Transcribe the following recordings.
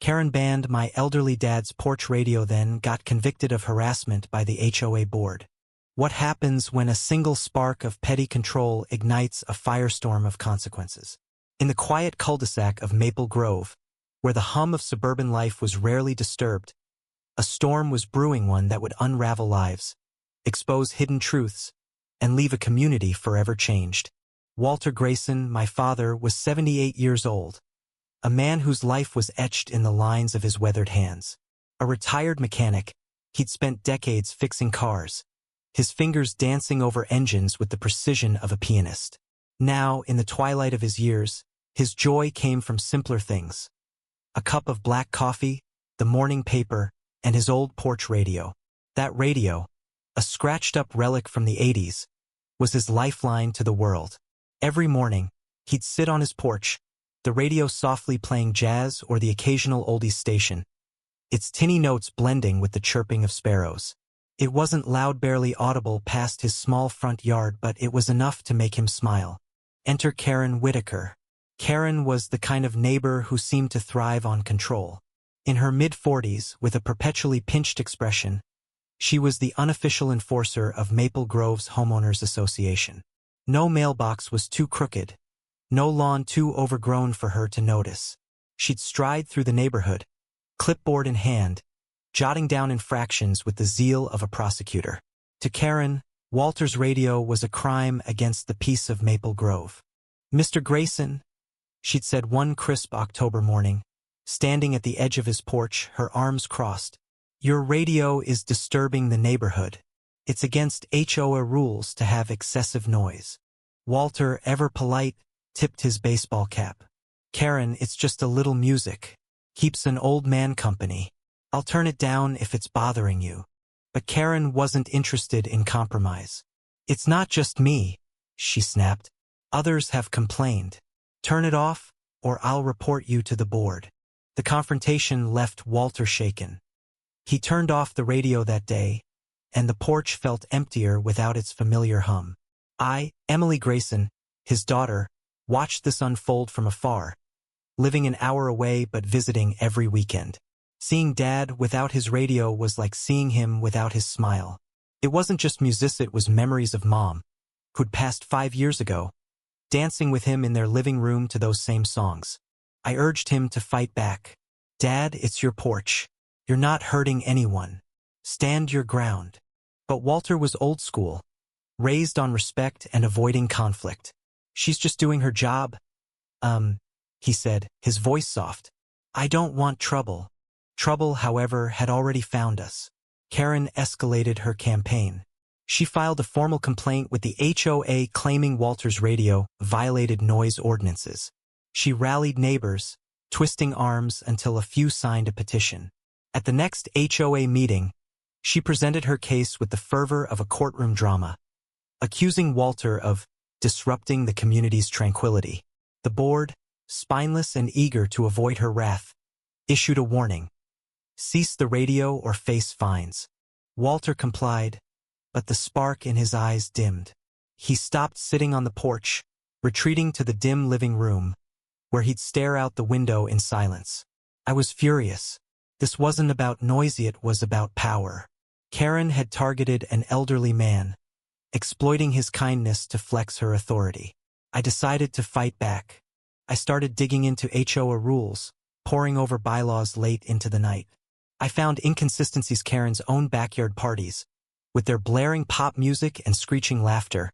Karen banned my elderly dad's porch radio, then got convicted of harassment by the HOA board. What happens when a single spark of petty control ignites a firestorm of consequences? In the quiet cul-de-sac of Maple Grove, where the hum of suburban life was rarely disturbed, a storm was brewing, one that would unravel lives, expose hidden truths, and leave a community forever changed. Walter Grayson, my father, was 78 years old, a man whose life was etched in the lines of his weathered hands. A retired mechanic, he'd spent decades fixing cars, his fingers dancing over engines with the precision of a pianist. Now, in the twilight of his years, his joy came from simpler things: a cup of black coffee, the morning paper, and his old porch radio. That radio, a scratched-up relic from the 80s, was his lifeline to the world. Every morning, he'd sit on his porch, the radio softly playing jazz or the occasional oldies station, its tinny notes blending with the chirping of sparrows. It wasn't loud, barely audible past his small front yard, but it was enough to make him smile. Enter Karen Whitaker. Karen was the kind of neighbor who seemed to thrive on control. In her mid-40s, with a perpetually pinched expression, she was the unofficial enforcer of Maple Grove's Homeowners Association. No mailbox was too crooked, no lawn too overgrown for her to notice. She'd stride through the neighborhood, clipboard in hand, jotting down infractions with the zeal of a prosecutor. To Karen, Walter's radio was a crime against the peace of Maple Grove. "Mr. Grayson," she'd said one crisp October morning, standing at the edge of his porch, her arms crossed, "your radio is disturbing the neighborhood. It's against HOA rules to have excessive noise." Walter, ever polite, tipped his baseball cap. "Karen, it's just a little music. Keeps an old man company. I'll turn it down if it's bothering you." But Karen wasn't interested in compromise. "It's not just me," she snapped. "Others have complained. Turn it off, or I'll report you to the board." The confrontation left Walter shaken. He turned off the radio that day, and the porch felt emptier without its familiar hum. Emily Grayson, his daughter, watched this unfold from afar, living an hour away but visiting every weekend. Seeing Dad without his radio was like seeing him without his smile. It wasn't just music, it was memories of Mom, who'd passed 5 years ago, dancing with him in their living room to those same songs. I urged him to fight back. "Dad, it's your porch. You're not hurting anyone. Stand your ground." But Walter was old school, raised on respect and avoiding conflict. "She's just doing her job." He said, his voice soft. "I don't want trouble." Trouble, however, had already found us. Karen escalated her campaign. She filed a formal complaint with the HOA claiming Walter's radio violated noise ordinances. She rallied neighbors, twisting arms until a few signed a petition. At the next HOA meeting, she presented her case with the fervor of a courtroom drama, accusing Walter of disrupting the community's tranquility. The board, spineless and eager to avoid her wrath, issued a warning: cease the radio or face fines. Walter complied, but the spark in his eyes dimmed. He stopped sitting on the porch, retreating to the dim living room, where he'd stare out the window in silence. I was furious. This wasn't about noisy, it was about power. Karen had targeted an elderly man, exploiting his kindness to flex her authority. I decided to fight back. I started digging into HOA rules, poring over bylaws late into the night. I found inconsistencies. Karen's own backyard parties, with their blaring pop music and screeching laughter,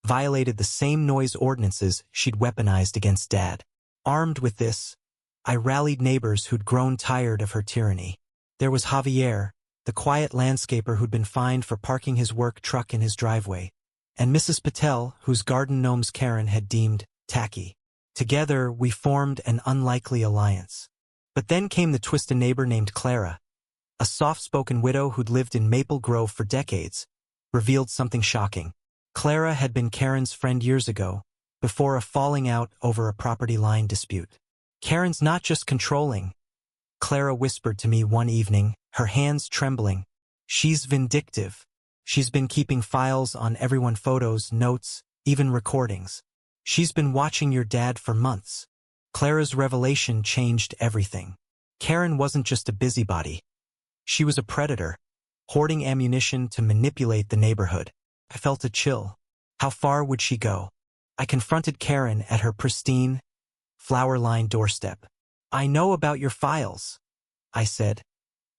violated the same noise ordinances she'd weaponized against Dad. Armed with this, I rallied neighbors who'd grown tired of her tyranny. There was Javier, the quiet landscaper who'd been fined for parking his work truck in his driveway, and Mrs. Patel, whose garden gnomes Karen had deemed tacky. Together, we formed an unlikely alliance. But then came the twist: a neighbor named Clara, a soft-spoken widow who'd lived in Maple Grove for decades, revealed something shocking. Clara had been Karen's friend years ago, before a falling out over a property line dispute. "Karen's not just controlling," Clara whispered to me one evening, her hands trembling. "She's vindictive. She's been keeping files on everyone, photos, notes, even recordings. She's been watching your dad for months." Clara's revelation changed everything. Karen wasn't just a busybody. She was a predator, hoarding ammunition to manipulate the neighborhood. I felt a chill. How far would she go? I confronted Karen at her pristine, flower-lined doorstep. "I know about your files," I said,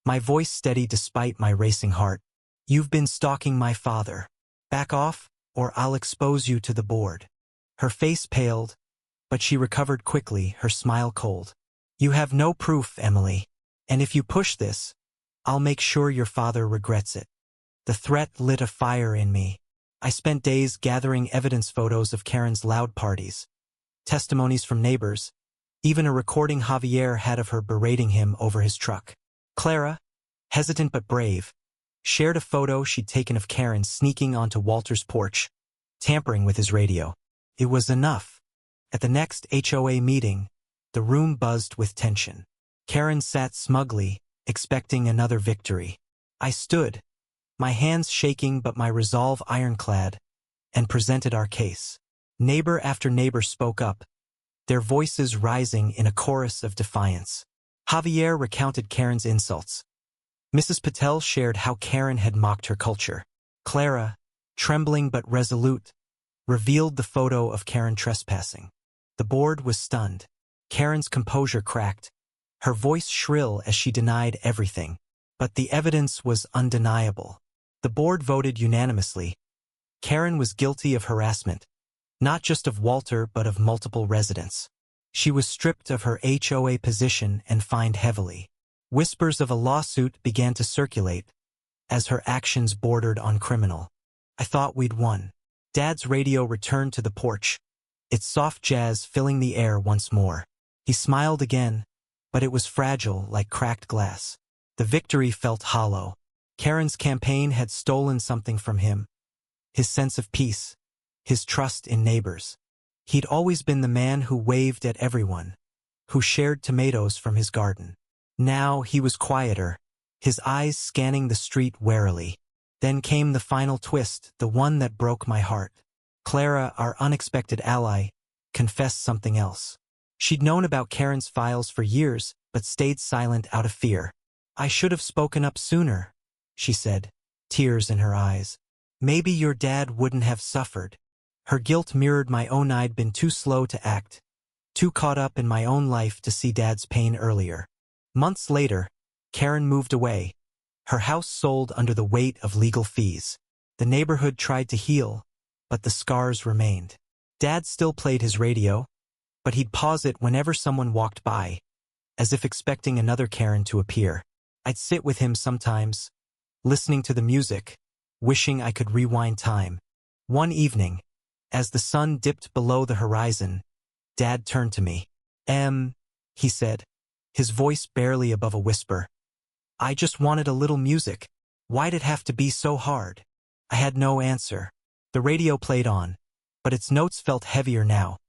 my voice steady despite my racing heart. "You've been stalking my father. Back off, or I'll expose you to the board." Her face paled, but she recovered quickly, her smile cold. "You have no proof, Emily. And if you push this, I'll make sure your father regrets it." The threat lit a fire in me. I spent days gathering evidence, photos of Karen's loud parties, testimonies from neighbors, even a recording Javier had of her berating him over his truck. Clara, hesitant but brave, shared a photo she'd taken of Karen sneaking onto Walter's porch, tampering with his radio. It was enough. At the next HOA meeting, the room buzzed with tension. Karen sat smugly, expecting another victory. I stood, my hands shaking but my resolve ironclad, and presented our case. Neighbor after neighbor spoke up, their voices rising in a chorus of defiance. Javier recounted Karen's insults. Mrs. Patel shared how Karen had mocked her culture. Clara, trembling but resolute, revealed the photo of Karen trespassing. The board was stunned. Karen's composure cracked, her voice shrill as she denied everything. But the evidence was undeniable. The board voted unanimously. Karen was guilty of harassment, not just of Walter but of multiple residents. She was stripped of her HOA position and fined heavily. Whispers of a lawsuit began to circulate, as her actions bordered on criminal. I thought we'd won. Dad's radio returned to the porch, its soft jazz filling the air once more. He smiled again, but it was fragile like cracked glass. The victory felt hollow. Karen's campaign had stolen something from him. His sense of peace, his trust in neighbors. He'd always been the man who waved at everyone, who shared tomatoes from his garden. Now he was quieter, his eyes scanning the street warily. Then came the final twist, the one that broke my heart. Clara, our unexpected ally, confessed something else. She'd known about Karen's files for years, but stayed silent out of fear. "I should have spoken up sooner," she said, tears in her eyes. "Maybe your dad wouldn't have suffered." Her guilt mirrored my own. I'd been too slow to act, too caught up in my own life to see Dad's pain earlier. Months later, Karen moved away. Her house sold under the weight of legal fees. The neighborhood tried to heal, but the scars remained. Dad still played his radio, but he'd pause it whenever someone walked by, as if expecting another Karen to appear. I'd sit with him sometimes, listening to the music, wishing I could rewind time. One evening, as the sun dipped below the horizon, Dad turned to me. He said, his voice barely above a whisper. "I just wanted a little music. Why'd it have to be so hard?" I had no answer. The radio played on, but its notes felt heavier now,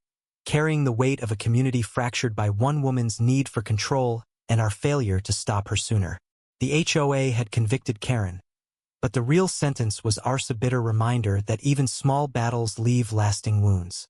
carrying the weight of a community fractured by one woman's need for control and our failure to stop her sooner. The HOA had convicted Karen, but the real sentence was our bitter reminder that even small battles leave lasting wounds.